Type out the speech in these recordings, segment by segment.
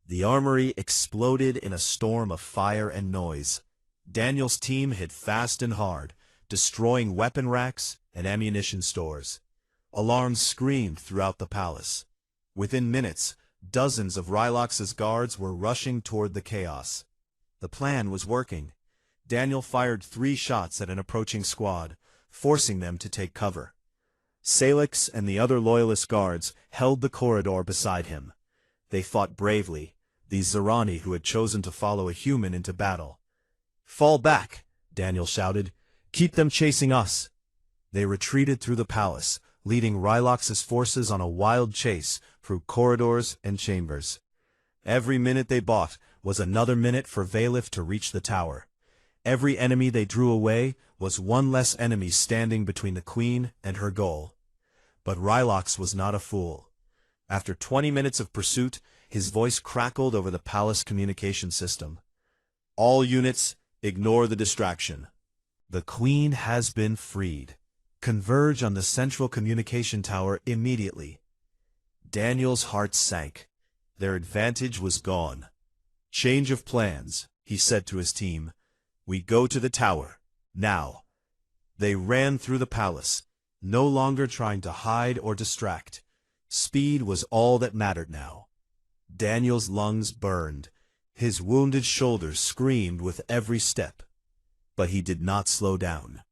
The armory exploded in a storm of fire and noise. Daniel's team hit fast and hard, destroying weapon racks and ammunition stores. Alarms screamed throughout the palace. Within minutes, dozens of Rylox's guards were rushing toward the chaos. The plan was working. Daniel fired 3 shots at an approaching squad, forcing them to take cover. Salix and the other loyalist guards held the corridor beside him. They fought bravely, these Zerani who had chosen to follow a human into battle. "Fall back," Daniel shouted. "Keep them chasing us." They retreated through the palace, leading Rylox's forces on a wild chase through corridors and chambers. Every minute they bought was another minute for Valith to reach the tower. Every enemy they drew away was one less enemy standing between the queen and her goal. But Rylox was not a fool. After 20 minutes of pursuit, his voice crackled over the palace communication system. "All units, ignore the distraction. The queen has been freed. Converge on the central communication tower immediately." Daniel's heart sank. Their advantage was gone. "Change of plans," he said to his team. "We go to the tower, now." They ran through the palace, no longer trying to hide or distract. Speed was all that mattered now. Daniel's lungs burned. His wounded shoulders screamed with every step. But he did not slow down.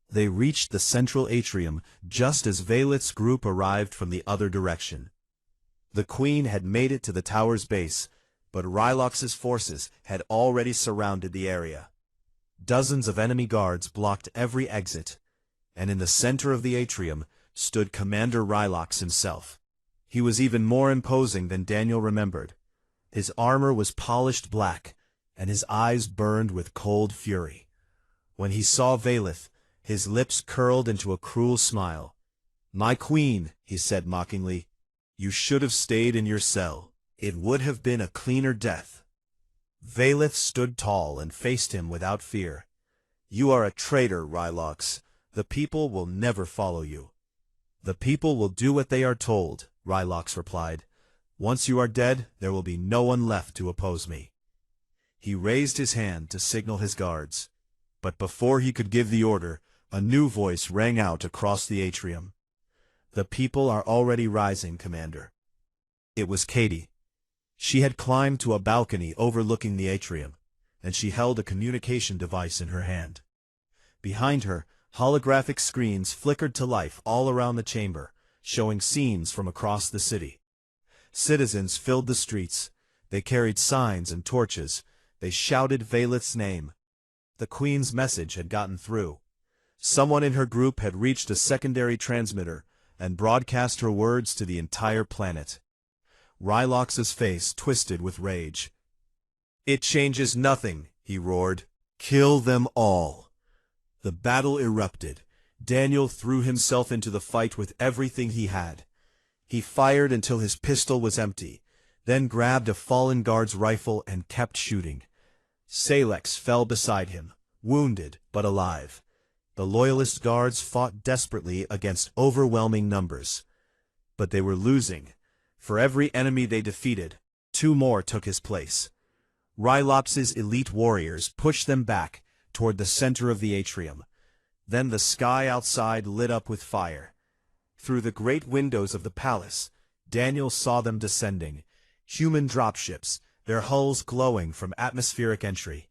They reached the central atrium just as Valith's group arrived from the other direction. The queen had made it to the tower's base, but Rylox's forces had already surrounded the area. Dozens of enemy guards blocked every exit, and in the center of the atrium stood Commander Rylox himself. He was even more imposing than Daniel remembered. His armor was polished black, and his eyes burned with cold fury. When he saw Valith, his lips curled into a cruel smile. "My queen," he said mockingly, "you should have stayed in your cell. It would have been a cleaner death." Valith stood tall and faced him without fear. "You are a traitor, Rylox. The people will never follow you." "The people will do what they are told," Rylox replied. "Once you are dead, there will be no one left to oppose me." He raised his hand to signal his guards. But before he could give the order, a new voice rang out across the atrium. "The people are already rising, Commander." It was Katie. She had climbed to a balcony overlooking the atrium, and she held a communication device in her hand. Behind her, holographic screens flickered to life all around the chamber, showing scenes from across the city. Citizens filled the streets. They carried signs and torches. They shouted Valith's name. The queen's message had gotten through. Someone in her group had reached a secondary transmitter and broadcast her words to the entire planet. Rylox's face twisted with rage. "It changes nothing," he roared. "Kill them all." The battle erupted. Daniel threw himself into the fight with everything he had. He fired until his pistol was empty, then grabbed a fallen guard's rifle and kept shooting. Salix fell beside him, wounded but alive. The loyalist guards fought desperately against overwhelming numbers. But they were losing. For every enemy they defeated, 2 more took his place. Rylox's elite warriors pushed them back toward the center of the atrium. Then the sky outside lit up with fire. Through the great windows of the palace, Daniel saw them descending, human dropships, their hulls glowing from atmospheric entry.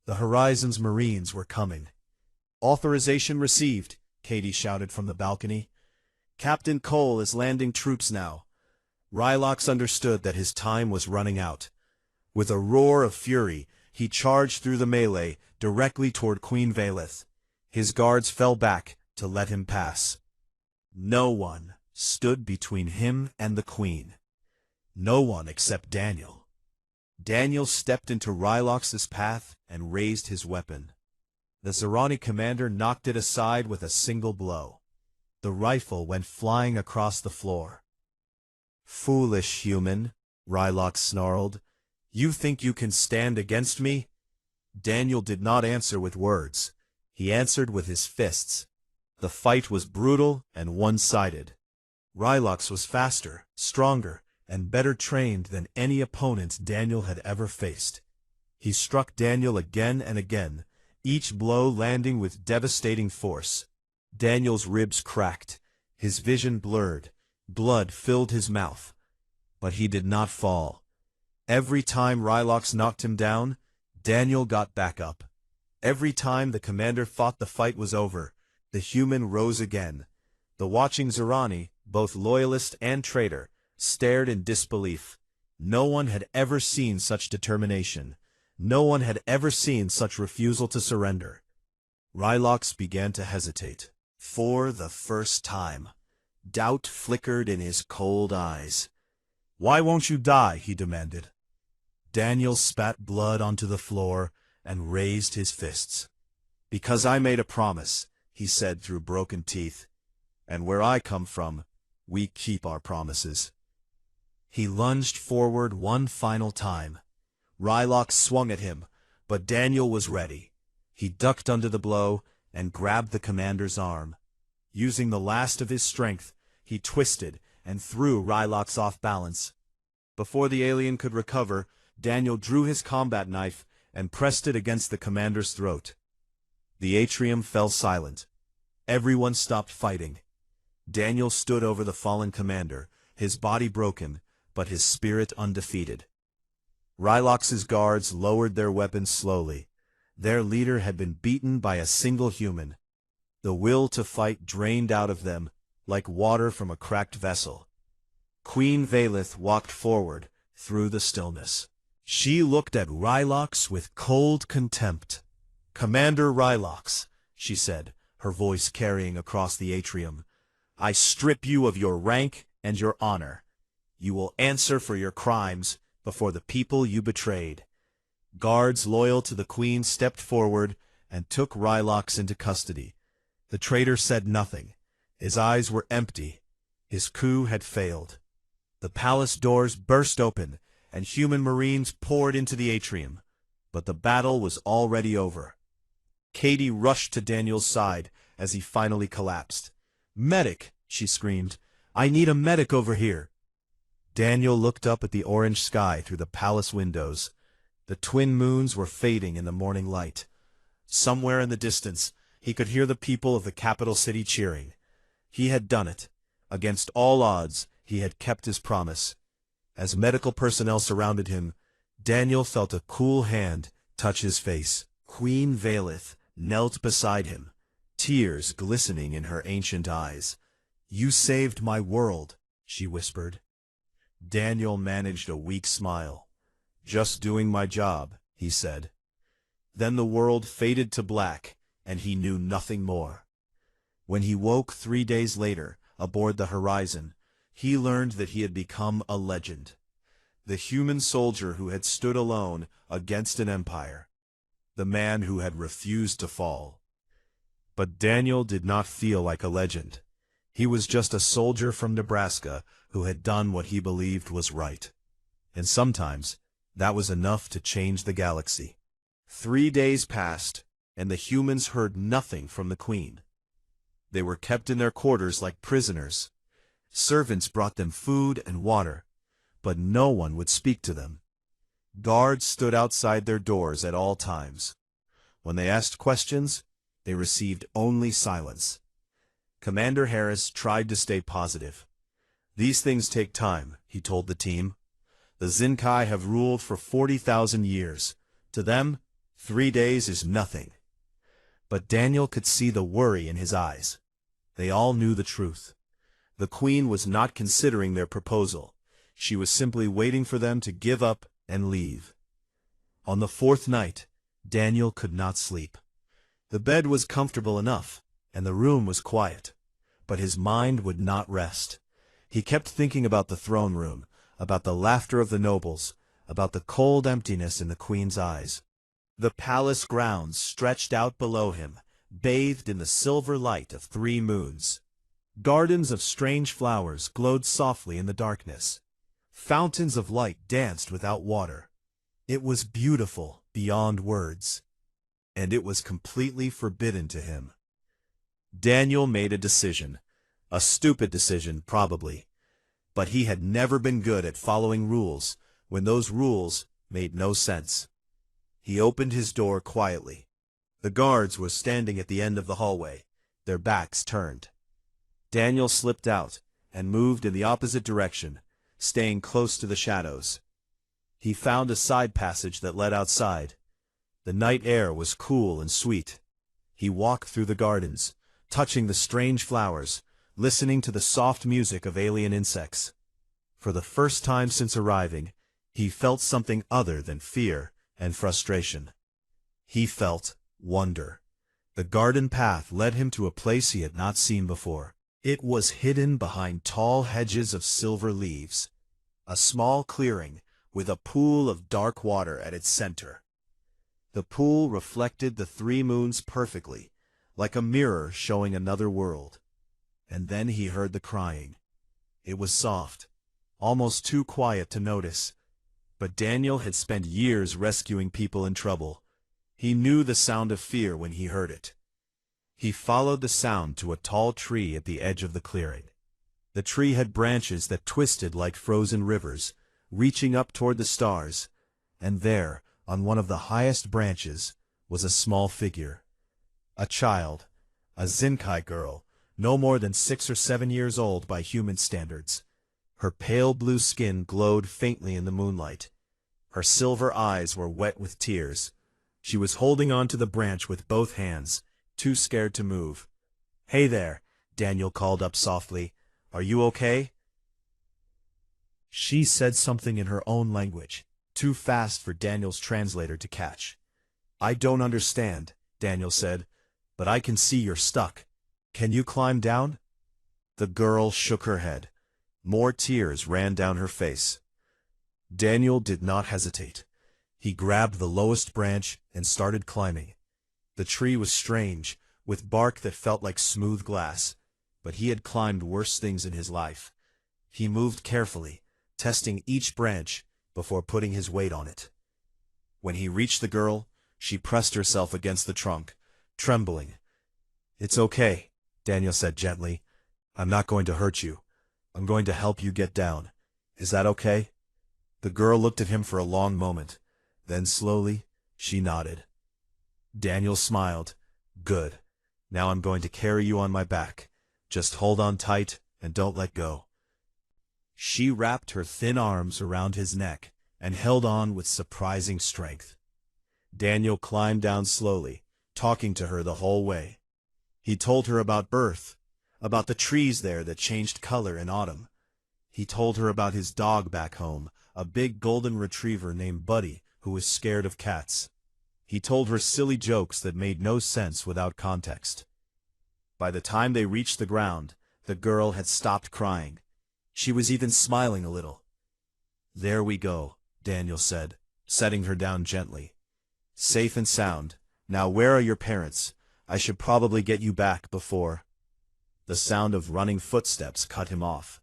The Horizon's Marines were coming. "Authorization received," Katie shouted from the balcony. "Captain Cole is landing troops now." Rylox understood that his time was running out. With a roar of fury, he charged through the melee directly toward Queen Valith. His guards fell back to let him pass. No one stood between him and the queen. No one except Daniel. Daniel stepped into Rylox's path and raised his weapon. The Zerani commander knocked it aside with a single blow. The rifle went flying across the floor. "Foolish human," Rylox snarled. "You think you can stand against me?" Daniel did not answer with words. He answered with his fists. The fight was brutal and one-sided. Rylox was faster, stronger, and better trained than any opponent Daniel had ever faced. He struck Daniel again and again, each blow landing with devastating force. Daniel's ribs cracked, his vision blurred, blood filled his mouth. But he did not fall. Every time Rylox knocked him down, Daniel got back up. Every time the commander thought the fight was over, the human rose again. The watching Zerani, both loyalist and traitor, stared in disbelief. No one had ever seen such determination. No one had ever seen such refusal to surrender. Rylox began to hesitate. For the first time, doubt flickered in his cold eyes. "Why won't you die?" he demanded. Daniel spat blood onto the floor and raised his fists. "Because I made a promise," he said through broken teeth. "And where I come from, we keep our promises." He lunged forward one final time. Rylox swung at him, but Daniel was ready. He ducked under the blow and grabbed the commander's arm. Using the last of his strength, he twisted and threw Rylox off balance. Before the alien could recover, Daniel drew his combat knife and pressed it against the commander's throat. The atrium fell silent. Everyone stopped fighting. Daniel stood over the fallen commander, his body broken, but his spirit undefeated. Rylox's guards lowered their weapons slowly. Their leader had been beaten by a single human. The will to fight drained out of them, like water from a cracked vessel. Queen Valith walked forward, through the stillness. She looked at Rylox with cold contempt. "Commander Rylox," she said, her voice carrying across the atrium, "I strip you of your rank and your honor. You will answer for your crimes before the people you betrayed." Guards loyal to the Queen stepped forward and took Rylox into custody. The traitor said nothing. His eyes were empty. His coup had failed. The palace doors burst open, and human marines poured into the atrium. But the battle was already over. Katie rushed to Daniel's side as he finally collapsed. "Medic!" she screamed. "I need a medic over here!" Daniel looked up at the orange sky through the palace windows. The twin moons were fading in the morning light. Somewhere in the distance, he could hear the people of the capital city cheering. He had done it. Against all odds, he had kept his promise. As medical personnel surrounded him, Daniel felt a cool hand touch his face. Queen Valith knelt beside him, tears glistening in her ancient eyes. "You saved my world," she whispered. Daniel managed a weak smile. "Just doing my job," he said. Then the world faded to black, and he knew nothing more. When he woke 3 days later, aboard the Horizon, he learned that he had become a legend. The human soldier who had stood alone against an empire. The man who had refused to fall. But Daniel did not feel like a legend. He was just a soldier from Nebraska who had done what he believed was right. And sometimes, that was enough to change the galaxy. 3 days passed, and the humans heard nothing from the Queen. They were kept in their quarters like prisoners. Servants brought them food and water, but no one would speak to them. Guards stood outside their doors at all times. When they asked questions, they received only silence. Commander Harris tried to stay positive. "These things take time," he told the team. "The Zinkai have ruled for 40,000 years. To them, 3 days is nothing." But Daniel could see the worry in his eyes. They all knew the truth. The Queen was not considering their proposal. She was simply waiting for them to give up and leave. On the 4th night, Daniel could not sleep. The bed was comfortable enough, and the room was quiet. But his mind would not rest. He kept thinking about the throne room, about the laughter of the nobles, about the cold emptiness in the Queen's eyes. The palace grounds stretched out below him, bathed in the silver light of 3 moons. Gardens of strange flowers glowed softly in the darkness. Fountains of light danced without water. It was beautiful beyond words. And it was completely forbidden to him. Daniel made a decision. A stupid decision, probably. But he had never been good at following rules when those rules made no sense. He opened his door quietly. The guards were standing at the end of the hallway, their backs turned. Daniel slipped out and moved in the opposite direction, staying close to the shadows. He found a side passage that led outside. The night air was cool and sweet. He walked through the gardens, touching the strange flowers, listening to the soft music of alien insects. For the first time since arriving, he felt something other than fear and frustration. He felt wonder. The garden path led him to a place he had not seen before. It was hidden behind tall hedges of silver leaves. A small clearing with a pool of dark water at its center. The pool reflected the 3 moons perfectly, like a mirror showing another world. And then he heard the crying. It was soft, almost too quiet to notice. But Daniel had spent years rescuing people in trouble. He knew the sound of fear when he heard it. He followed the sound to a tall tree at the edge of the clearing. The tree had branches that twisted like frozen rivers, reaching up toward the stars, and there, on one of the highest branches, was a small figure. A child, a Zinkai girl, no more than 6 or 7 years old by human standards. Her pale blue skin glowed faintly in the moonlight. Her silver eyes were wet with tears. She was holding on to the branch with both hands, too scared to move. "Hey there," Daniel called up softly. "Are you okay?" She said something in her own language, too fast for Daniel's translator to catch. "I don't understand," Daniel said, "but I can see you're stuck. Can you climb down?" The girl shook her head. More tears ran down her face. Daniel did not hesitate. He grabbed the lowest branch and started climbing. The tree was strange, with bark that felt like smooth glass, but he had climbed worse things in his life. He moved carefully, testing each branch before putting his weight on it. When he reached the girl, she pressed herself against the trunk, trembling. "It's okay," Daniel said gently. "I'm not going to hurt you. I'm going to help you get down. Is that okay?" The girl looked at him for a long moment. Then slowly, she nodded. Daniel smiled. "Good. Now I'm going to carry you on my back. Just hold on tight and don't let go." She wrapped her thin arms around his neck and held on with surprising strength. Daniel climbed down slowly, talking to her the whole way. He told her about Earth, about the trees there that changed color in autumn. He told her about his dog back home, a big golden retriever named Buddy, who was scared of cats. He told her silly jokes that made no sense without context. By the time they reached the ground, the girl had stopped crying. She was even smiling a little. "There we go," Daniel said, setting her down gently. "Safe and sound. Now where are your parents? I should probably get you back before—" The sound of running footsteps cut him off.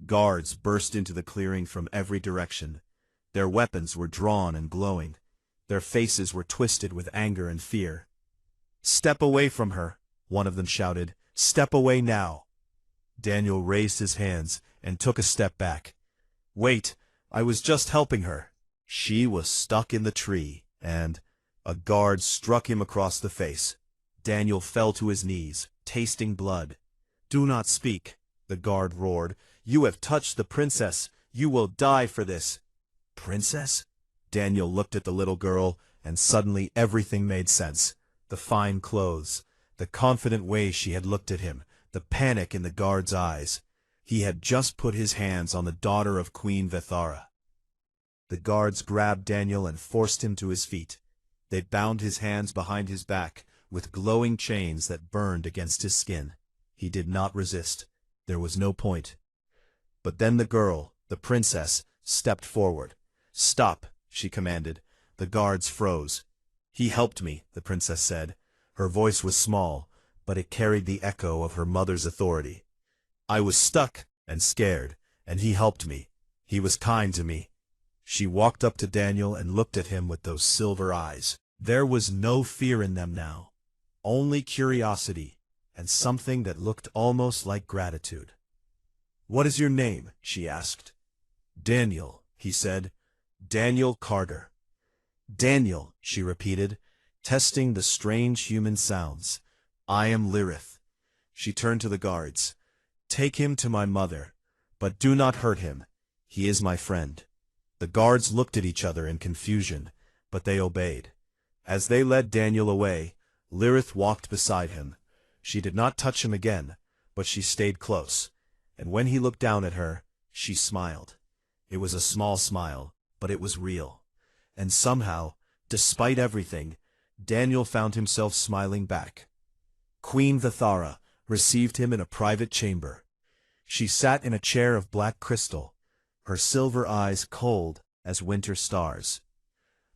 Guards burst into the clearing from every direction. Their weapons were drawn and glowing. Their faces were twisted with anger and fear. "Step away from her," one of them shouted. "Step away now." Daniel raised his hands and took a step back. "Wait, I was just helping her." She was stuck in the tree, and a guard struck him across the face. Daniel fell to his knees, tasting blood. "Do not speak," the guard roared. "You have touched the princess. You will die for this." "Princess?" Daniel looked at the little girl, and suddenly everything made sense. The fine clothes, the confident way she had looked at him, the panic in the guard's eyes. He had just put his hands on the daughter of Queen Vethara. The guards grabbed Daniel and forced him to his feet. They bound his hands behind his back with glowing chains that burned against his skin. He did not resist. There was no point. But then the girl, the princess, stepped forward. "Stop," she commanded. The guards froze. "He helped me," the princess said. Her voice was small, but it carried the echo of her mother's authority. "I was stuck and scared, and he helped me. He was kind to me." She walked up to Daniel and looked at him with those silver eyes. There was no fear in them now, only curiosity and something that looked almost like gratitude. "What is your name?" she asked. "Daniel," he said. "Daniel Carter." "Daniel," she repeated, testing the strange human sounds. "I am Lirith." She turned to the guards. "Take him to my mother, but do not hurt him. He is my friend." The guards looked at each other in confusion, but they obeyed. As they led Daniel away, Lirith walked beside him. She did not touch him again, but she stayed close, and when he looked down at her, she smiled. It was a small smile, but it was real. And somehow, despite everything, Daniel found himself smiling back. Queen Vithara received him in a private chamber. She sat in a chair of black crystal, her silver eyes cold as winter stars.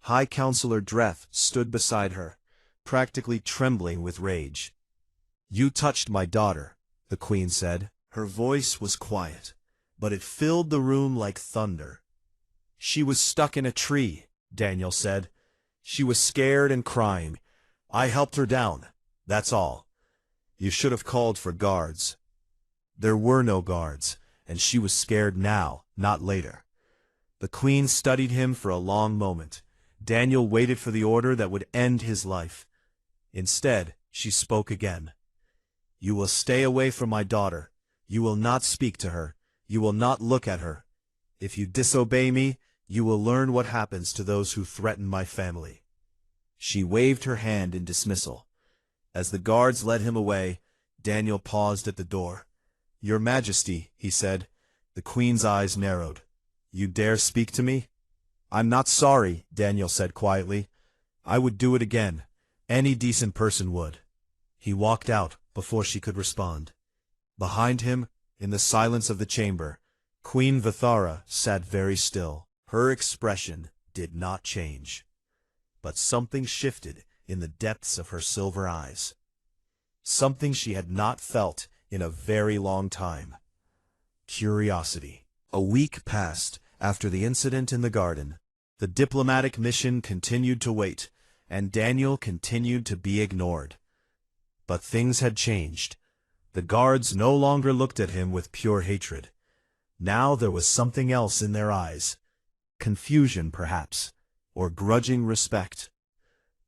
High Counselor Dreth stood beside her, practically trembling with rage. "You touched my daughter," the queen said. Her voice was quiet, but it filled the room like thunder. "She was stuck in a tree," Daniel said. "She was scared and crying. I helped her down, that's all. You should have called for guards." There were no guards, and she was scared now, not later. The queen studied him for a long moment. Daniel waited for the order that would end his life. Instead, she spoke again. "You will stay away from my daughter. You will not speak to her. You will not look at her. If you disobey me, you will learn what happens to those who threaten my family." She waved her hand in dismissal. As the guards led him away, Daniel paused at the door. "Your Majesty," he said. The queen's eyes narrowed. "You dare speak to me?" "I'm not sorry," Daniel said quietly. "I would do it again. Any decent person would." He walked out before she could respond. Behind him, in the silence of the chamber, Queen Vithara sat very still. Her expression did not change. But something shifted in the depths of her silver eyes. Something she had not felt in a very long time. Curiosity. A week passed after the incident in the garden. The diplomatic mission continued to wait, and Daniel continued to be ignored. But things had changed. The guards no longer looked at him with pure hatred. Now there was something else in their eyes. Confusion, perhaps, or grudging respect.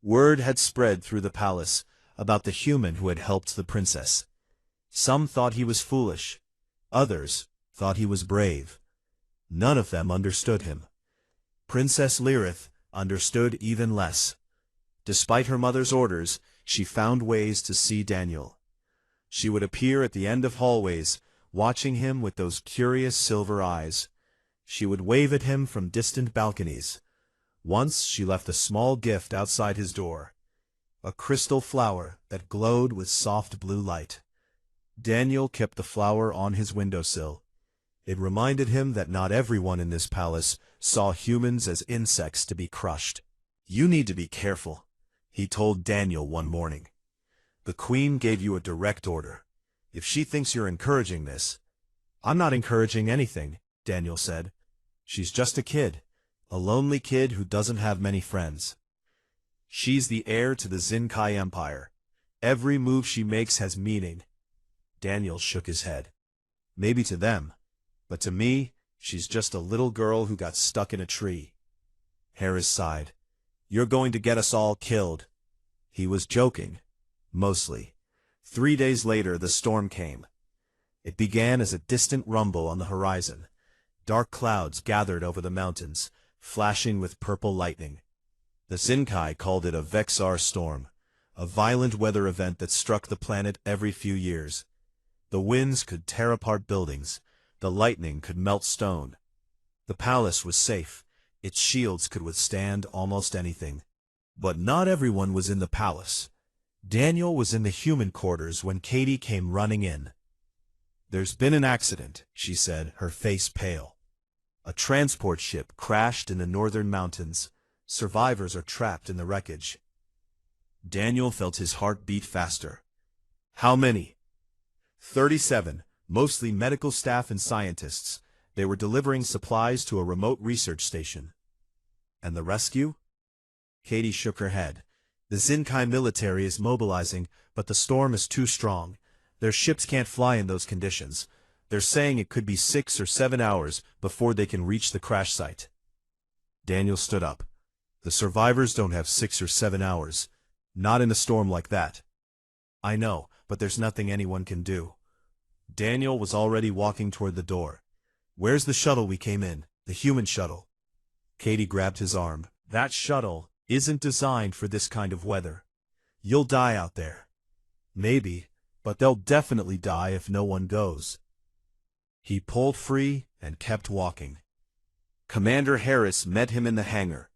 Word had spread through the palace about the human who had helped the princess. Some thought he was foolish. Others thought he was brave. None of them understood him. Princess Lirith understood even less. Despite her mother's orders, she found ways to see Daniel. She would appear at the end of hallways, watching him with those curious silver eyes. She would wave at him from distant balconies. Once she left a small gift outside his door, a crystal flower that glowed with soft blue light. Daniel kept the flower on his windowsill. It reminded him that not everyone in this palace saw humans as insects to be crushed. "You need to be careful," he told Daniel one morning. "The queen gave you a direct order. If she thinks you're encouraging this—" "I'm not encouraging anything," Daniel said. "She's just a kid, a lonely kid who doesn't have many friends. She's the heir to the Zinkai Empire. Every move she makes has meaning." Daniel shook his head. "Maybe to them, but to me, she's just a little girl who got stuck in a tree." Harris sighed. "You're going to get us all killed." He was joking. Mostly. 3 days later, the storm came. It began as a distant rumble on the horizon. Dark clouds gathered over the mountains, flashing with purple lightning. The Zinkai called it a Vexar storm, a violent weather event that struck the planet every few years. The winds could tear apart buildings. The lightning could melt stone. The palace was safe. Its shields could withstand almost anything. But not everyone was in the palace. Daniel was in the human quarters when Katie came running in. "There's been an accident," she said, her face pale. "A transport ship crashed in the northern mountains. Survivors are trapped in the wreckage." Daniel felt his heart beat faster. "How many?" 37, mostly medical staff and scientists. They were delivering supplies to a remote research station. "And the rescue?" Katie shook her head. "The Zinkai military is mobilizing, but the storm is too strong. Their ships can't fly in those conditions. They're saying it could be 6 or 7 hours before they can reach the crash site. Daniel stood up. The survivors don't have 6 or 7 hours. Not in a storm like that. I know, but there's nothing anyone can do. Daniel was already walking toward the door. Where's the shuttle we came in? The human shuttle. Katie grabbed his arm. That shuttle isn't designed for this kind of weather. You'll die out there. Maybe, but they'll definitely die if no one goes. He pulled free and kept walking. Commander Harris met him in the hangar.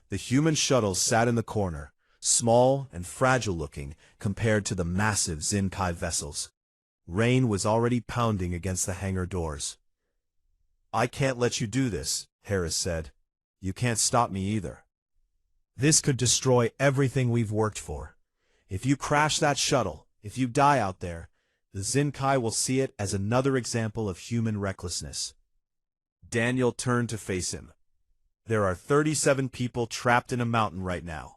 The human shuttle sat in the corner, small and fragile-looking compared to the massive Zinkai vessels. Rain was already pounding against the hangar doors. I can't let you do this, Harris said. You can't stop me either. This could destroy everything we've worked for. If you crash that shuttle, if you die out there, the Zinkai will see it as another example of human recklessness. Daniel turned to face him. There are 37 people trapped in a mountain right now.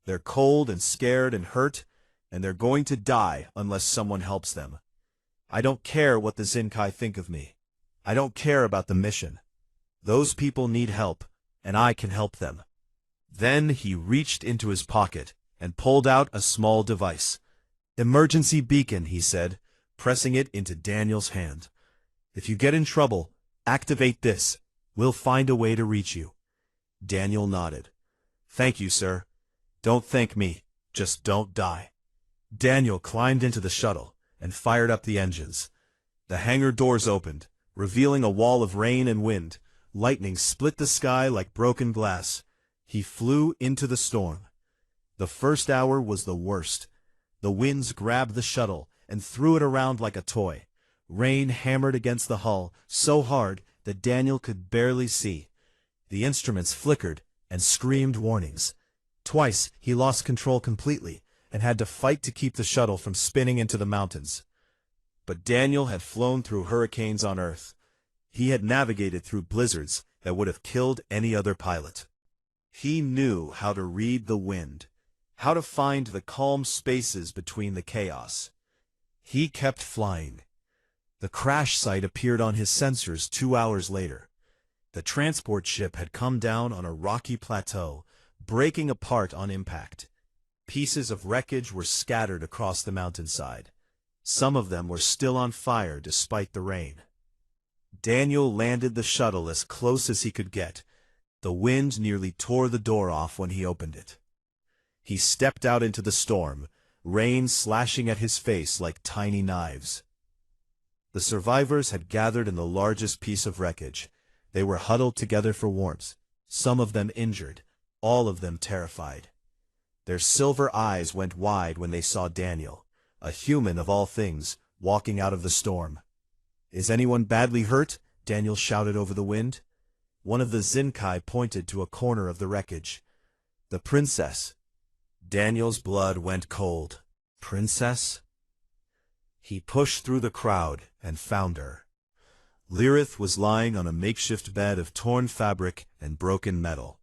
They're cold and scared and hurt, and they're going to die unless someone helps them. I don't care what the Zinkai think of me. I don't care about the mission. Those people need help, and I can help them. Then he reached into his pocket and pulled out a small device. Emergency beacon, he said, pressing it into Daniel's hand. If you get in trouble, activate this. We'll find a way to reach you. Daniel nodded. Thank you, sir. Don't thank me. Just don't die. Daniel climbed into the shuttle and fired up the engines. The hangar doors opened, revealing a wall of rain and wind. Lightning split the sky like broken glass. He flew into the storm. The first hour was the worst. The winds grabbed the shuttle and threw it around like a toy. Rain hammered against the hull so hard that Daniel could barely see. The instruments flickered and screamed warnings. Twice he lost control completely and had to fight to keep the shuttle from spinning into the mountains. But Daniel had flown through hurricanes on Earth. He had navigated through blizzards that would have killed any other pilot. He knew how to read the wind, how to find the calm spaces between the chaos. He kept flying. The crash site appeared on his sensors 2 hours later. The transport ship had come down on a rocky plateau, breaking apart on impact. Pieces of wreckage were scattered across the mountainside. Some of them were still on fire despite the rain. Daniel landed the shuttle as close as he could get. The wind nearly tore the door off when he opened it. He stepped out into the storm, rain slashing at his face like tiny knives. The survivors had gathered in the largest piece of wreckage. They were huddled together for warmth, some of them injured, all of them terrified. Their silver eyes went wide when they saw Daniel, a human of all things, walking out of the storm. Is anyone badly hurt? Daniel shouted over the wind. One of the Zinkai pointed to a corner of the wreckage. The princess. Daniel's blood went cold. Princess? He pushed through the crowd and found her. Lirith was lying on a makeshift bed of torn fabric and broken metal.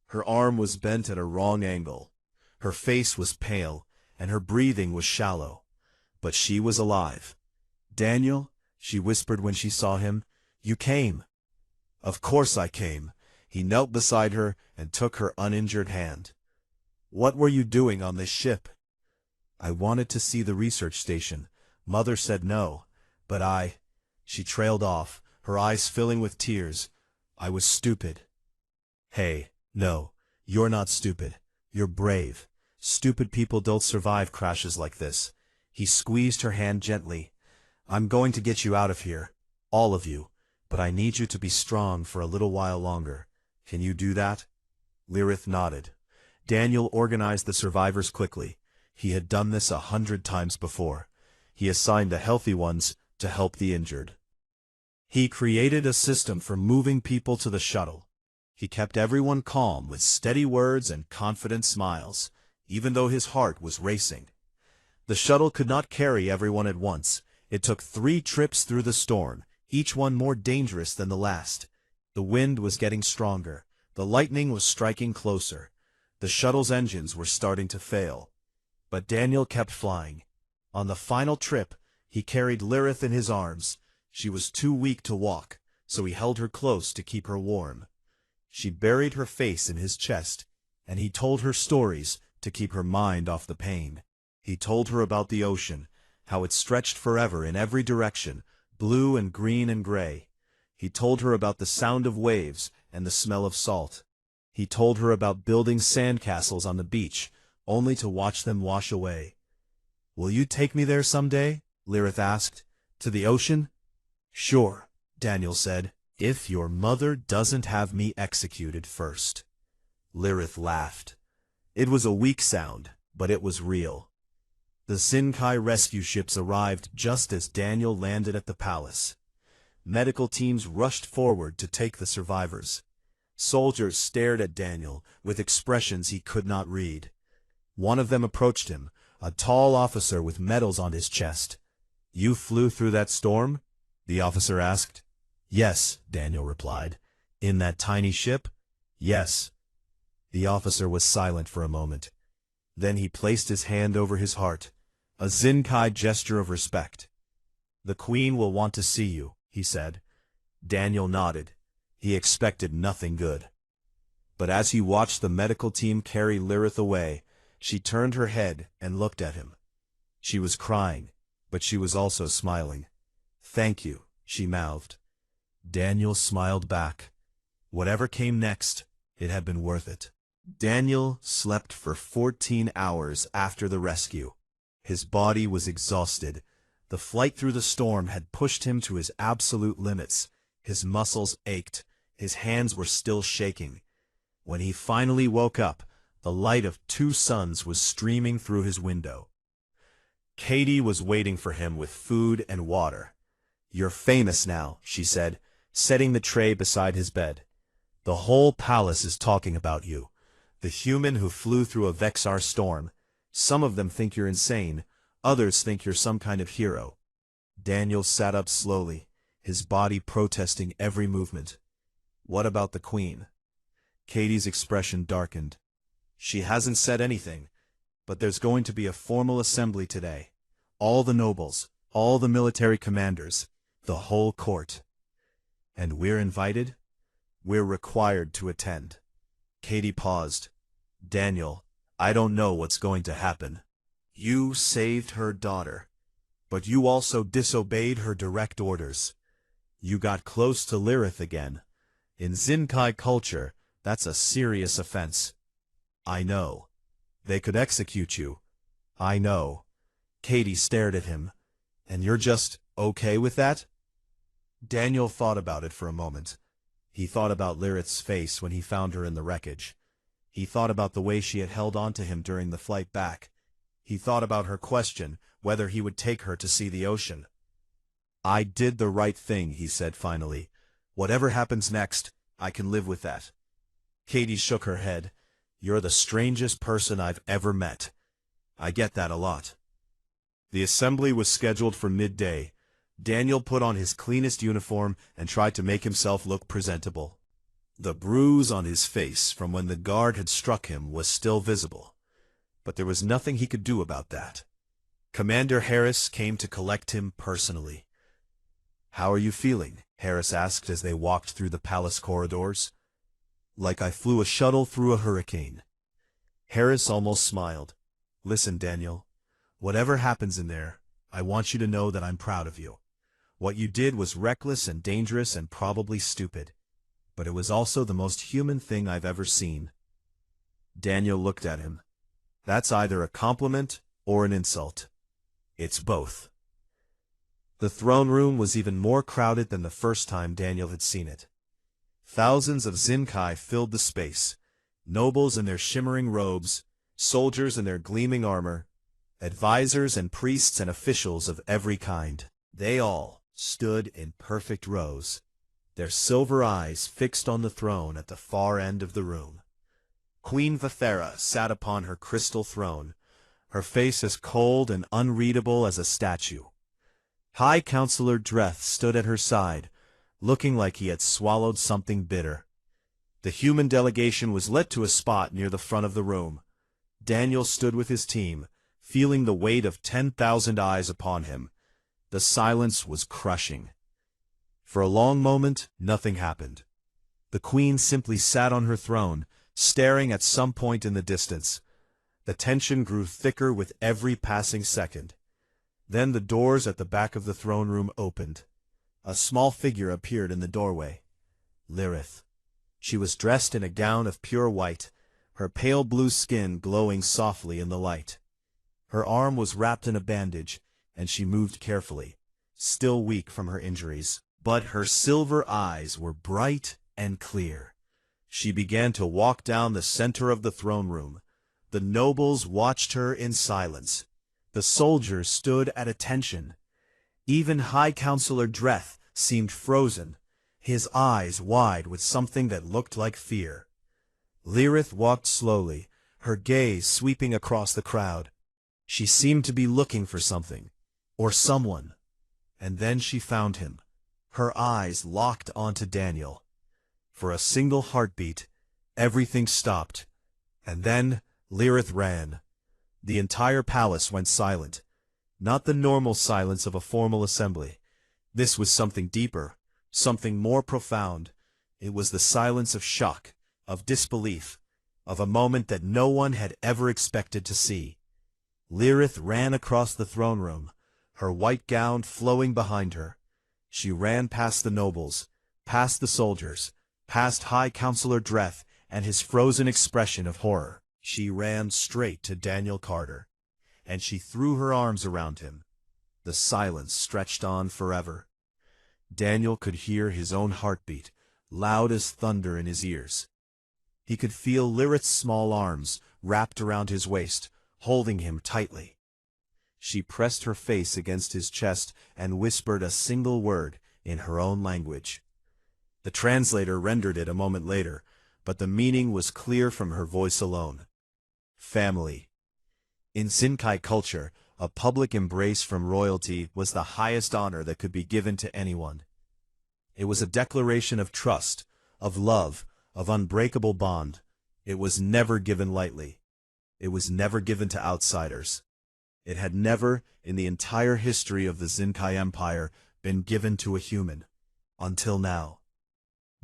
Her arm was bent at a wrong angle. Her face was pale, and her breathing was shallow. But she was alive. Daniel, she whispered when she saw him, you came. Of course I came. He knelt beside her and took her uninjured hand. What were you doing on this ship? I wanted to see the research station. Mother said no, but She trailed off, her eyes filling with tears. I was stupid. Hey, no, you're not stupid. You're brave. Stupid people don't survive crashes like this. He squeezed her hand gently. I'm going to get you out of here, all of you, but I need you to be strong for a little while longer. Can you do that? Lirith nodded. Daniel organized the survivors quickly. He had done this 100 times before. He assigned the healthy ones to help the injured. He created a system for moving people to the shuttle. He kept everyone calm with steady words and confident smiles, even though his heart was racing. The shuttle could not carry everyone at once. It took 3 trips through the storm, each one more dangerous than the last. The wind was getting stronger. The lightning was striking closer. The shuttle's engines were starting to fail. But Daniel kept flying. On the final trip, he carried Lirith in his arms, She was too weak to walk, so he held her close to keep her warm. She buried her face in his chest, and he told her stories to keep her mind off the pain. He told her about the ocean, how it stretched forever in every direction, blue and green and gray. He told her about the sound of waves and the smell of salt. He told her about building sandcastles on the beach, only to watch them wash away. "Will you take me there someday?" Lirith asked. "To the ocean?" "Sure," Daniel said, "if your mother doesn't have me executed first." Lirith laughed. It was a weak sound, but it was real. The Xinkai rescue ships arrived just as Daniel landed at the palace. Medical teams rushed forward to take the survivors. Soldiers stared at Daniel with expressions he could not read. One of them approached him, a tall officer with medals on his chest. "You flew through that storm?" the officer asked. "Yes," Daniel replied. "In that tiny ship?" "Yes." The officer was silent for a moment. Then he placed his hand over his heart, a Xinkai gesture of respect. "The Queen will want to see you," he said. Daniel nodded. He expected nothing good. But as he watched the medical team carry Lirith away, she turned her head and looked at him. She was crying, but she was also smiling. "Thank you," she mouthed. Daniel smiled back. Whatever came next, it had been worth it. Daniel slept for 14 hours after the rescue. His body was exhausted. The flight through the storm had pushed him to his absolute limits. His muscles ached. His hands were still shaking. When he finally woke up, the light of 2 suns was streaming through his window. Katie was waiting for him with food and water. "You're famous now," she said, setting the tray beside his bed. "The whole palace is talking about you. The human who flew through a Vexar storm. Some of them think you're insane. Others think you're some kind of hero." Daniel sat up slowly, his body protesting every movement. "What about the Queen?" Katie's expression darkened. "She hasn't said anything, but there's going to be a formal assembly today. All the nobles, all the military commanders, the whole court. And we're invited? We're required to attend." Katie paused. "Daniel, I don't know what's going to happen. You saved her daughter, but you also disobeyed her direct orders. You got close to Lirith again. In Xinkai culture, that's a serious offense." "I know. They could execute you." "I know." Katie stared at him. "And you're just okay with that?" Daniel thought about it for a moment. He thought about Lirith's face when he found her in the wreckage. He thought about the way she had held on to him during the flight back. He thought about her question, whether he would take her to see the ocean. "I did the right thing," he said finally. "Whatever happens next, I can live with that." Katie shook her head. "You're the strangest person I've ever met. I get that a lot." The assembly was scheduled for midday. Daniel put on his cleanest uniform and tried to make himself look presentable. The bruise on his face from when the guard had struck him was still visible, but there was nothing he could do about that. Commander Harris came to collect him personally. "How are you feeling?" Harris asked as they walked through the palace corridors. "Like I flew a shuttle through a hurricane." Harris almost smiled. "Listen, Daniel, whatever happens in there, I want you to know that I'm proud of you. What you did was reckless and dangerous and probably stupid, but it was also the most human thing I've ever seen." Daniel looked at him. "That's either a compliment or an insult." "It's both." The throne room was even more crowded than the first time Daniel had seen it. Thousands of Xinkai filled the space, nobles in their shimmering robes, soldiers in their gleaming armor, advisors and priests and officials of every kind. They all stood in perfect rows, their silver eyes fixed on the throne at the far end of the room. Queen Vethera sat upon her crystal throne, her face as cold and unreadable as a statue. High Counselor Dreth stood at her side, looking like he had swallowed something bitter. The human delegation was led to a spot near the front of the room. Daniel stood with his team, feeling the weight of 10,000 eyes upon him. The silence was crushing. For a long moment, nothing happened. The queen simply sat on her throne, staring at some point in the distance. The tension grew thicker with every passing second. Then the doors at the back of the throne room opened. A small figure appeared in the doorway. Lirith. She was dressed in a gown of pure white, her pale blue skin glowing softly in the light. Her arm was wrapped in a bandage, and she moved carefully, still weak from her injuries. But her silver eyes were bright and clear. She began to walk down the center of the throne room. The nobles watched her in silence. The soldiers stood at attention. Even High Counselor Dreth seemed frozen, his eyes wide with something that looked like fear. Lirith walked slowly, her gaze sweeping across the crowd. She seemed to be looking for something, or someone. And then she found him. Her eyes locked onto Daniel. For a single heartbeat, everything stopped. And then Lirith ran. The entire palace went silent. Not the normal silence of a formal assembly. This was something deeper, something more profound. It was the silence of shock, of disbelief, of a moment that no one had ever expected to see. Lirith ran across the throne room, her white gown flowing behind her. She ran past the nobles, past the soldiers, past High Counselor Dreth and his frozen expression of horror. She ran straight to Daniel Carter, and she threw her arms around him. The silence stretched on forever. Daniel could hear his own heartbeat, loud as thunder in his ears. He could feel Lirith's small arms wrapped around his waist, holding him tightly. She pressed her face against his chest and whispered a single word in her own language. The translator rendered it a moment later, but the meaning was clear from her voice alone. Family. In Zinkai culture, a public embrace from royalty was the highest honor that could be given to anyone. It was a declaration of trust, of love, of unbreakable bond. It was never given lightly. It was never given to outsiders. It had never, in the entire history of the Zinkai Empire, been given to a human. Until now.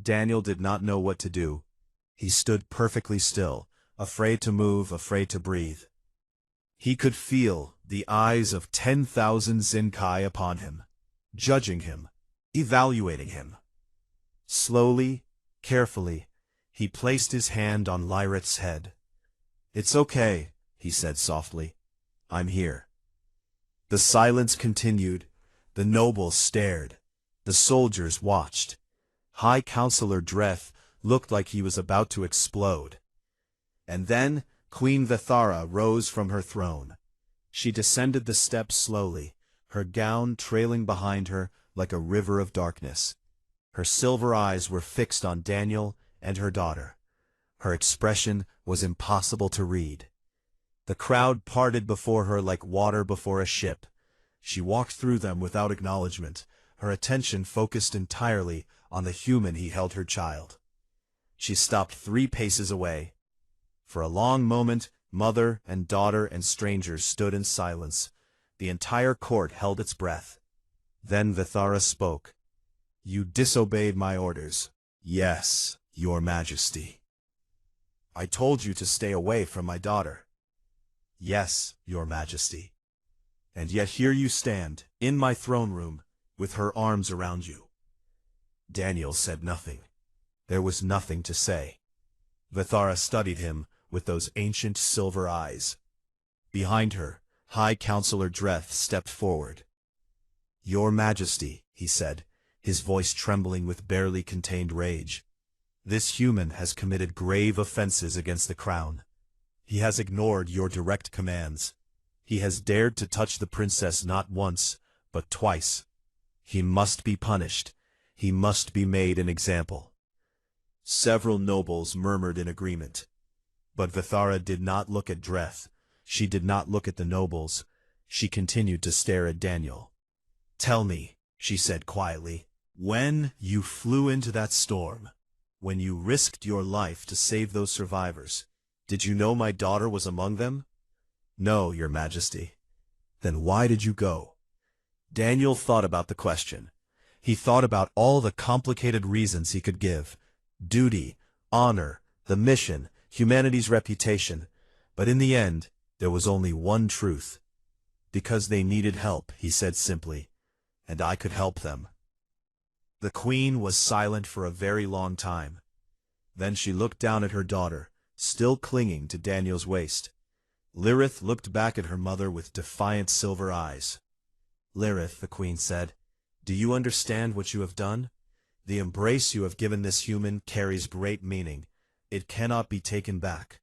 Daniel did not know what to do. He stood perfectly still, afraid to move, afraid to breathe. He could feel the eyes of 10,000 Zinkai upon him, judging him, evaluating him. Slowly, carefully, he placed his hand on Lirith's head. "It's okay," he said softly. "I'm here." The silence continued. The nobles stared. The soldiers watched. High Counselor Dreth looked like he was about to explode. And then Queen Vithara rose from her throne. She descended the steps slowly, her gown trailing behind her like a river of darkness. Her silver eyes were fixed on Daniel and her daughter. Her expression was impossible to read. The crowd parted before her like water before a ship. She walked through them without acknowledgement, her attention focused entirely on the human he held her child. She stopped 3 paces away. For a long moment, mother and daughter and strangers stood in silence. The entire court held its breath. Then Vithara spoke. "You disobeyed my orders." "Yes, Your Majesty." "I told you to stay away from my daughter." "Yes, Your Majesty." "And yet here you stand, in my throne room, with her arms around you." Daniel said nothing. There was nothing to say. Vithara studied him with those ancient silver eyes. Behind her, High Counselor Dreth stepped forward. "Your Majesty," he said, his voice trembling with barely contained rage. "This human has committed grave offenses against the crown. He has ignored your direct commands. He has dared to touch the princess not once, but twice. He must be punished. He must be made an example." Several nobles murmured in agreement. But Vithara did not look at Dreth. She did not look at the nobles. She continued to stare at Daniel. "Tell me," she said quietly, "when you flew into that storm, when you risked your life to save those survivors, did you know my daughter was among them?" "No, Your Majesty." "Then why did you go?" Daniel thought about the question. He thought about all the complicated reasons he could give. Duty, honor, the mission, humanity's reputation. But in the end, there was only one truth. Because they needed help, he said simply, and I could help them. The queen was silent for a very long time. Then she looked down at her daughter, still clinging to Daniel's waist. Lirith looked back at her mother with defiant silver eyes. Lirith, the queen said, do you understand what you have done? The embrace you have given this human carries great meaning. It cannot be taken back.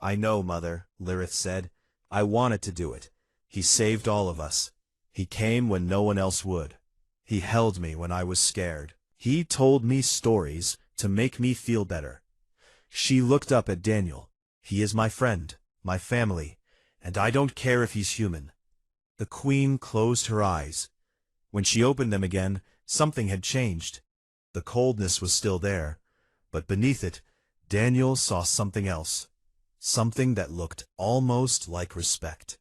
I know, mother, Lirith said. I wanted to do it. He saved all of us. He came when no one else would. He held me when I was scared. He told me stories to make me feel better. She looked up at Daniel. He is my friend, my family, and I don't care if he's human. The queen closed her eyes. When she opened them again, something had changed. The coldness was still there, but beneath it, Daniel saw something else. Something that looked almost like respect.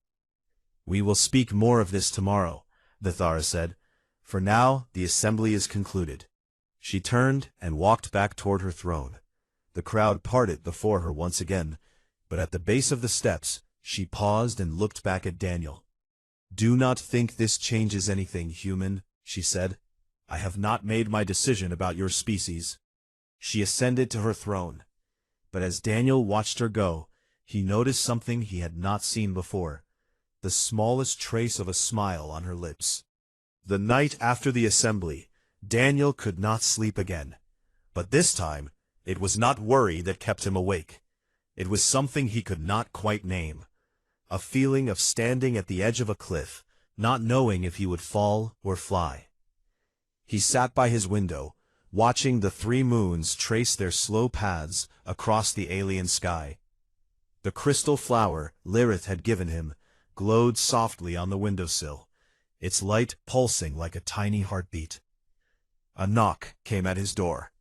We will speak more of this tomorrow, Vithara said. For now, the assembly is concluded. She turned and walked back toward her throne. The crowd parted before her once again, but at the base of the steps, she paused and looked back at Daniel. Do not think this changes anything, human, she said. I have not made my decision about your species. She ascended to her throne. But as Daniel watched her go, he noticed something he had not seen before. The smallest trace of a smile on her lips. The night after the assembly, Daniel could not sleep again. But this time, it was not worry that kept him awake. It was something he could not quite name. A feeling of standing at the edge of a cliff, not knowing if he would fall or fly. He sat by his window, watching the 3 moons trace their slow paths across the alien sky. The crystal flower Lirith had given him glowed softly on the windowsill, its light pulsing like a tiny heartbeat. A knock came at his door.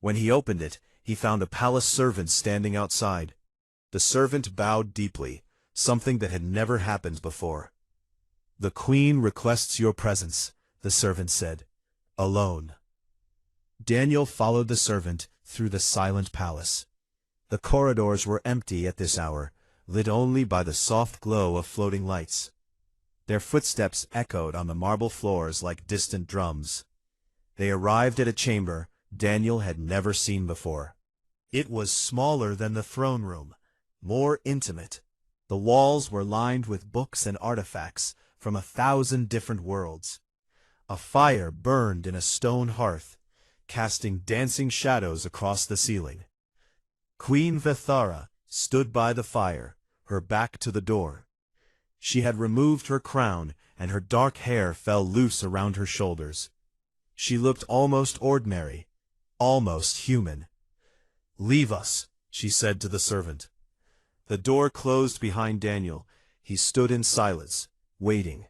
When he opened it, he found a palace servant standing outside. The servant bowed deeply, something that had never happened before. The queen requests your presence, the servant said. Alone. Daniel followed the servant through the silent palace. The corridors were empty at this hour, lit only by the soft glow of floating lights. Their footsteps echoed on the marble floors like distant drums. They arrived at a chamber Daniel had never seen before. It was smaller than the throne room, more intimate. The walls were lined with books and artifacts from 1,000 different worlds. A fire burned in a stone hearth, casting dancing shadows across the ceiling. Queen Vithara stood by the fire, her back to the door. She had removed her crown, and her dark hair fell loose around her shoulders. She looked almost ordinary, almost human. Leave us, she said to the servant. The door closed behind Daniel. He stood in silence, waiting.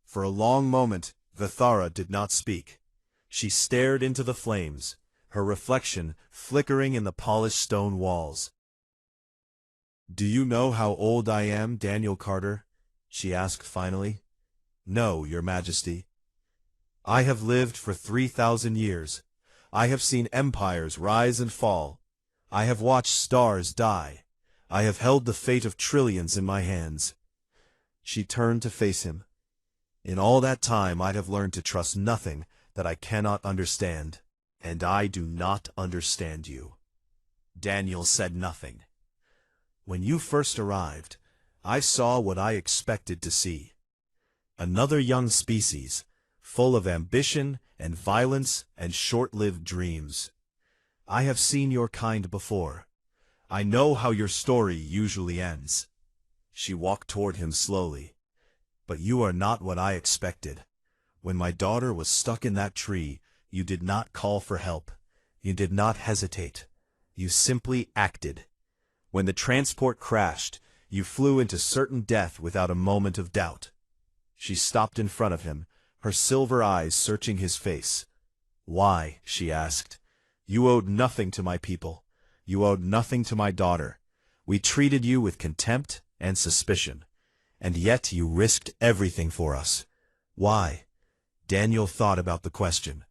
For a long moment, Vithara did not speak. She stared into the flames, her reflection flickering in the polished stone walls. Do you know how old I am, Daniel Carter? She asked finally. No, Your Majesty. I have lived for 3,000 years. I have seen empires rise and fall. I have watched stars die. I have held the fate of trillions in my hands. She turned to face him. In all that time I'd have learned to trust nothing that I cannot understand. And I do not understand you. Daniel said nothing. When you first arrived, I saw what I expected to see. Another young species, full of ambition and violence and short-lived dreams. I have seen your kind before. I know how your story usually ends. She walked toward him slowly. But you are not what I expected. When my daughter was stuck in that tree, you did not call for help. You did not hesitate. You simply acted. When the transport crashed, you flew into certain death without a moment of doubt. She stopped in front of him, her silver eyes searching his face. Why? She asked. You owed nothing to my people. You owed nothing to my daughter. We treated you with contempt and suspicion. And yet you risked everything for us. Why? Daniel thought about the question.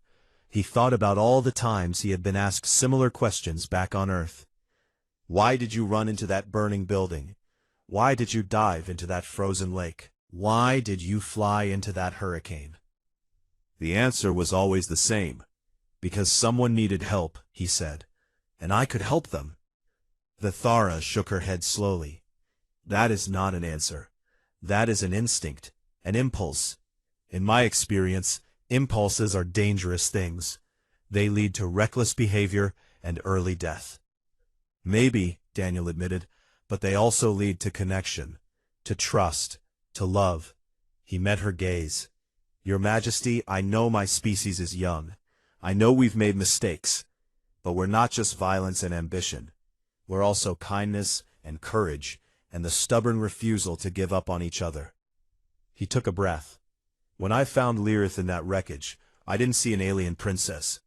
He thought about all the times he had been asked similar questions back on Earth. Why did you run into that burning building? Why did you dive into that frozen lake? Why did you fly into that hurricane? The answer was always the same. Because someone needed help, he said. And I could help them. Vithara shook her head slowly. That is not an answer. That is an instinct, an impulse. In my experience, impulses are dangerous things. They lead to reckless behavior and early death. Maybe, Daniel admitted, but they also lead to connection, to trust, to love. He met her gaze. Your Majesty, I know my species is young. I know we've made mistakes. But we're not just violence and ambition. We're also kindness and courage and the stubborn refusal to give up on each other. He took a breath. When I found Lirith in that wreckage, I didn't see an alien princess.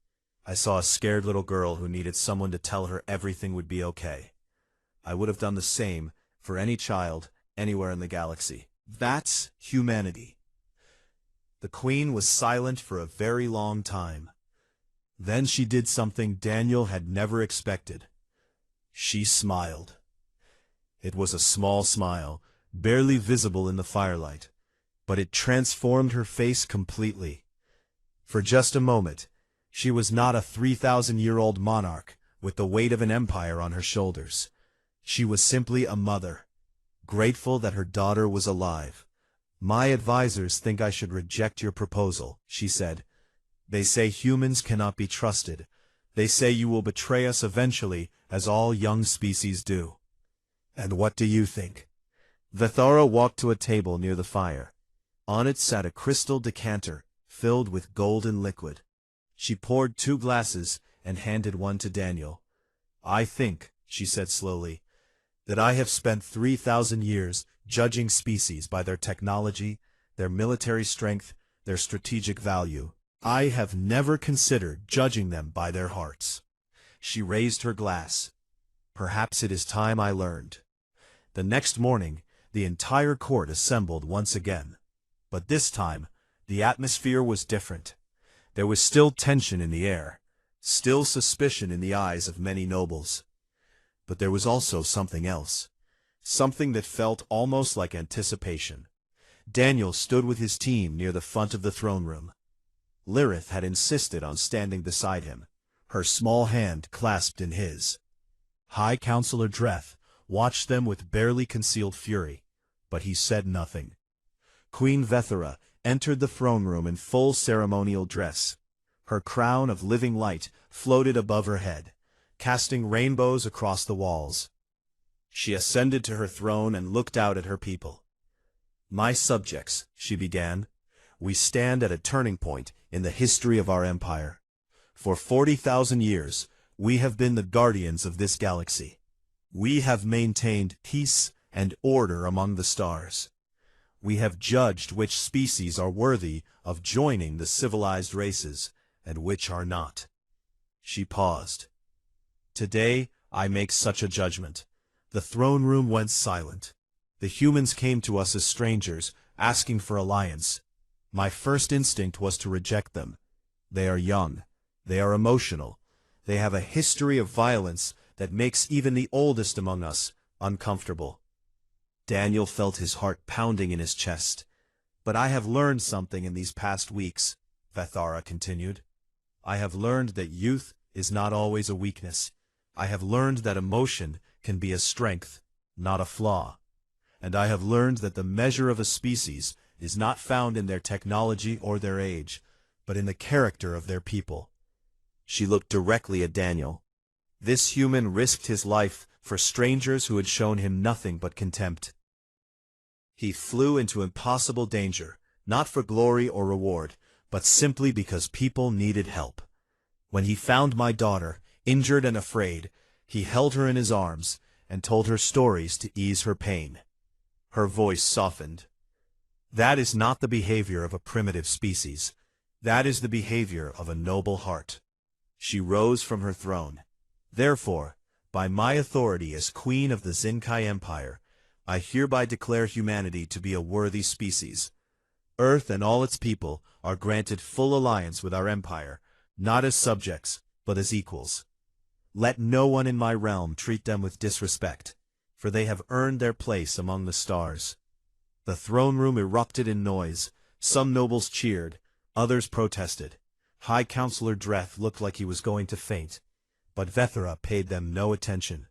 I saw a scared little girl who needed someone to tell her everything would be okay. I would have done the same for any child anywhere in the galaxy. That's humanity. The Queen was silent for a very long time. Then she did something Daniel had never expected. She smiled. It was a small smile, barely visible in the firelight, but it transformed her face completely. For just a moment, she was not a 3,000-year-old monarch with the weight of an empire on her shoulders. She was simply a mother, grateful that her daughter was alive. My advisors think I should reject your proposal, she said. They say humans cannot be trusted. They say you will betray us eventually, as all young species do. And what do you think? Vithara walked to a table near the fire. On it sat a crystal decanter, filled with golden liquid. She poured 2 glasses and handed one to Daniel. I think, she said slowly, that I have spent 3,000 years judging species by their technology, their military strength, their strategic value. I have never considered judging them by their hearts. She raised her glass. Perhaps it is time I learned. The next morning, the entire court assembled once again. But this time, the atmosphere was different. There was still tension in the air, still suspicion in the eyes of many nobles. But there was also something else, something that felt almost like anticipation. Daniel stood with his team near the front of the throne room. Lirith had insisted on standing beside him, her small hand clasped in his. High Counselor Dreth watched them with barely concealed fury, but he said nothing. Queen Vethara entered the throne room in full ceremonial dress. Her crown of living light floated above her head, casting rainbows across the walls. She ascended to her throne and looked out at her people. My subjects, she began, we stand at a turning point in the history of our empire. For 40,000 years, we have been the guardians of this galaxy. We have maintained peace and order among the stars. We have judged which species are worthy of joining the civilized races and which are not. She paused. Today, I make such a judgment. The throne room went silent. The humans came to us as strangers, asking for alliance. My first instinct was to reject them. They are young. They are emotional. They have a history of violence that makes even the oldest among us uncomfortable. Daniel felt his heart pounding in his chest. But I have learned something in these past weeks, Vethara continued. I have learned that youth is not always a weakness. I have learned that emotion can be a strength, not a flaw. And I have learned that the measure of a species is not found in their technology or their age, but in the character of their people. She looked directly at Daniel. This human risked his life for strangers who had shown him nothing but contempt. He flew into impossible danger, not for glory or reward, but simply because people needed help. When he found my daughter, injured and afraid, he held her in his arms and told her stories to ease her pain. Her voice softened. That is not the behavior of a primitive species. That is the behavior of a noble heart. She rose from her throne. Therefore, by my authority as Queen of the Zinkai Empire, I hereby declare humanity to be a worthy species. Earth and all its people are granted full alliance with our empire, not as subjects, but as equals. Let no one in my realm treat them with disrespect, for they have earned their place among the stars." The throne room erupted in noise. Some nobles cheered, others protested. High Counselor Dreth looked like he was going to faint, but Vethera paid them no attention.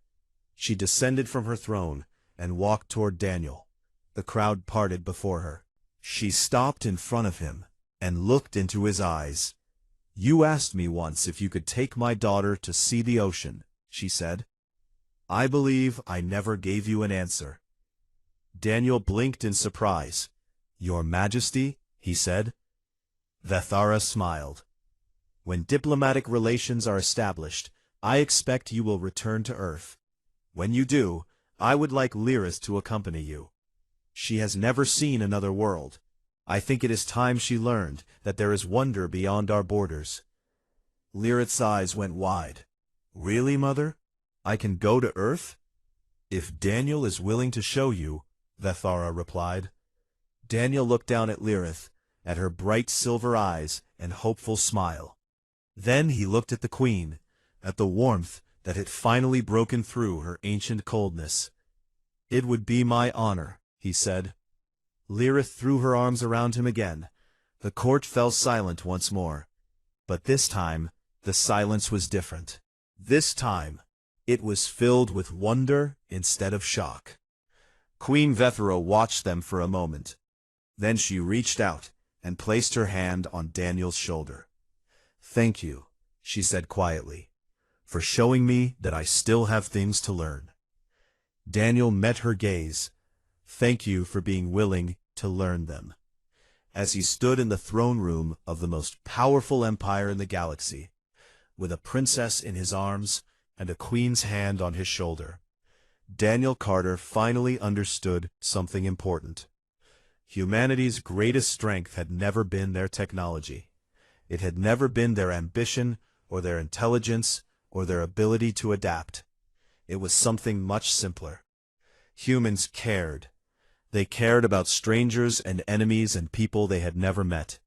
She descended from her throne and walked toward Daniel. The crowd parted before her. She stopped in front of him and looked into his eyes. "You asked me once if you could take my daughter to see the ocean," she said. "I believe I never gave you an answer." Daniel blinked in surprise. "Your Majesty," he said. Vethara smiled. "When diplomatic relations are established, I expect you will return to Earth. When you do, I would like Lyrith to accompany you. She has never seen another world. I think it is time she learned that there is wonder beyond our borders." Lyrith's eyes went wide. "Really, Mother? I can go to Earth?" "If Daniel is willing to show you," Vethara replied. Daniel looked down at Lyrith, at her bright silver eyes and hopeful smile. Then he looked at the Queen, at the warmth that had finally broken through her ancient coldness. "It would be my honor," he said. Lyrith threw her arms around him again. The court fell silent once more. But this time, the silence was different. This time, it was filled with wonder instead of shock. Queen Vethera watched them for a moment. Then she reached out and placed her hand on Daniel's shoulder. "Thank you," she said quietly, "for showing me that I still have things to learn." Daniel met her gaze. "Thank you for being willing to learn them." As he stood in the throne room of the most powerful empire in the galaxy, with a princess in his arms and a queen's hand on his shoulder, Daniel Carter finally understood something important. Humanity's greatest strength had never been their technology. It had never been their ambition or their intelligence or their ability to adapt. It was something much simpler. Humans cared. They cared about strangers and enemies and people they had never met.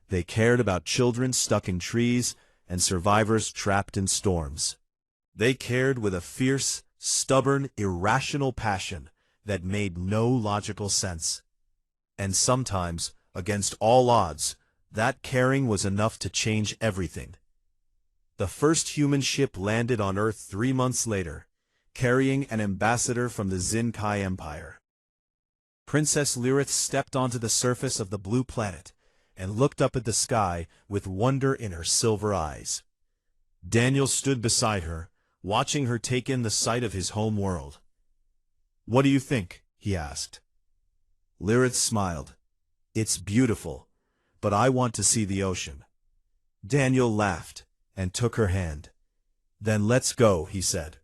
They cared about children stuck in trees and survivors trapped in storms. They cared with a fierce, stubborn, irrational passion that made no logical sense. And sometimes, against all odds, that caring was enough to change everything. The first human ship landed on Earth 3 months later, carrying an ambassador from the Zinkai Empire. Princess Lyrith stepped onto the surface of the blue planet and looked up at the sky with wonder in her silver eyes. Daniel stood beside her, watching her take in the sight of his home world. "What do you think?" he asked. Lyrith smiled. "It's beautiful, but I want to see the ocean." Daniel laughed and took her hand. "Then let's go," he said.